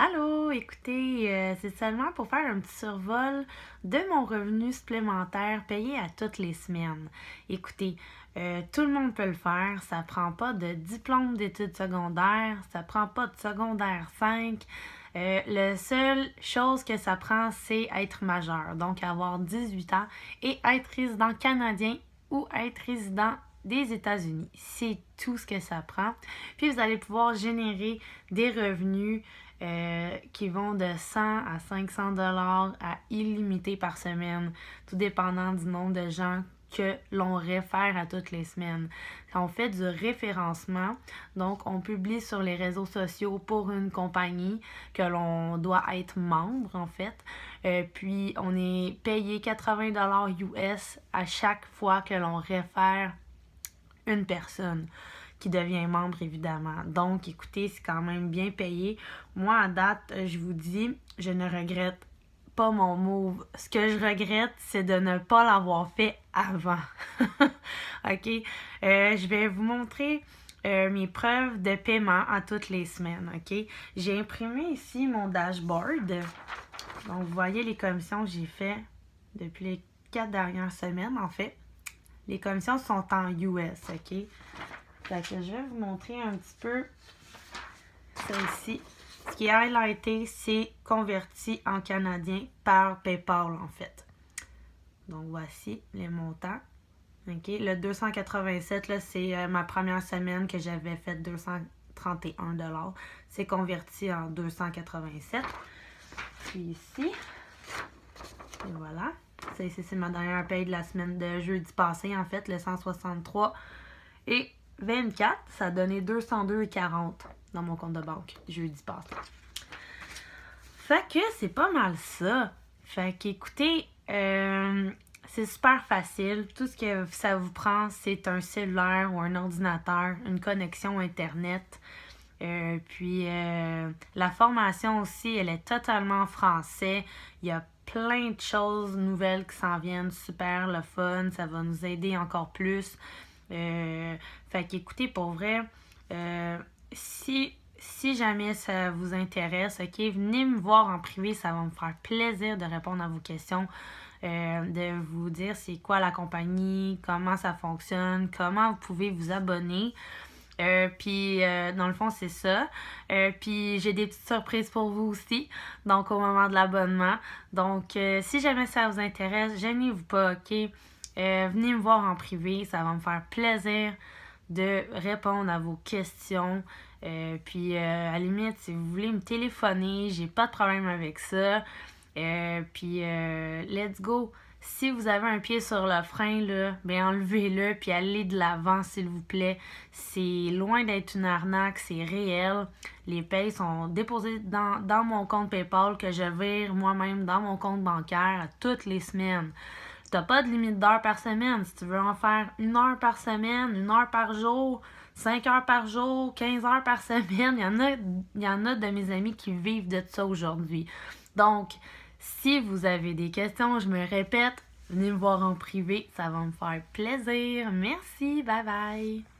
Allô, écoutez, c'est seulement pour faire un petit survol de mon revenu supplémentaire payé à toutes les semaines. Écoutez, tout le monde peut le faire, ça prend pas de diplôme d'études secondaires, ça prend pas de secondaire 5. La seule chose que ça prend, c'est être majeur, donc avoir 18 ans et être résident canadien ou être résident des États-Unis. C'est tout ce que ça prend. Puis vous allez pouvoir générer des revenus qui vont de 100 à 500 dollars à illimité par semaine, tout dépendant du nombre de gens que l'on réfère à toutes les semaines. On fait du référencement, donc on publie sur les réseaux sociaux pour une compagnie que l'on doit être membre en fait. Puis on est payé 80 dollars US à chaque fois que l'on réfère une personne qui devient membre, évidemment. Donc, écoutez, c'est quand même bien payé. Moi, à date, je vous dis, je ne regrette pas mon move. Ce que je regrette, c'est de ne pas l'avoir fait avant. OK? Je vais vous montrer mes preuves de paiement à toutes les semaines. OK? J'ai imprimé ici mon dashboard. Donc, vous voyez les commissions que j'ai fait depuis les 4 dernières semaines, en fait. Les commissions sont en US, OK? Fait que je vais vous montrer un petit peu celle-ci. Ce qui est highlighté, c'est converti en canadien par PayPal, en fait. Donc, voici les montants. OK? Le 287, là, c'est ma première semaine que j'avais fait 231 $. C'est converti en 287. Puis ici, et voilà. Ça ici, c'est ma dernière paye de la semaine de jeudi passé, en fait, le 163. Et 24, ça a donné 202,40 dans mon compte de banque jeudi passé. Fait que c'est pas mal ça. Fait qu'écoutez, c'est super facile. Tout ce que ça vous prend, c'est un cellulaire ou un ordinateur, une connexion Internet. Puis la formation aussi, elle est totalement en français. Il y a plein de choses nouvelles qui s'en viennent, super le fun, ça va nous aider encore plus. Fait qu'écoutez, pour vrai, si jamais ça vous intéresse, ok, venez me voir en privé, ça va me faire plaisir de répondre à vos questions, de vous dire c'est quoi la compagnie, comment ça fonctionne, comment vous pouvez vous abonner. Puis dans le fond, c'est ça. Puis j'ai des petites surprises pour vous aussi, donc au moment de l'abonnement. Donc si jamais ça vous intéresse, gênez-vous pas, ok? Venez me voir en privé, ça va me faire plaisir de répondre à vos questions. Puis à la limite, si vous voulez me téléphoner, j'ai pas de problème avec ça. Puis let's go! Si vous avez un pied sur le frein, là, ben enlevez-le puis allez de l'avant, s'il vous plaît. C'est loin d'être une arnaque, c'est réel. Les payes sont déposées dans mon compte PayPal que je vire moi-même dans mon compte bancaire toutes les semaines. T'as pas de limite d'heures par semaine. Si tu veux en faire 1 heure par semaine, 1 heure par jour, 5 heures par jour, 15 heures par semaine, il y en a de mes amis qui vivent de ça aujourd'hui. Donc, si vous avez des questions, je me répète, venez me voir en privé, ça va me faire plaisir. Merci, bye bye!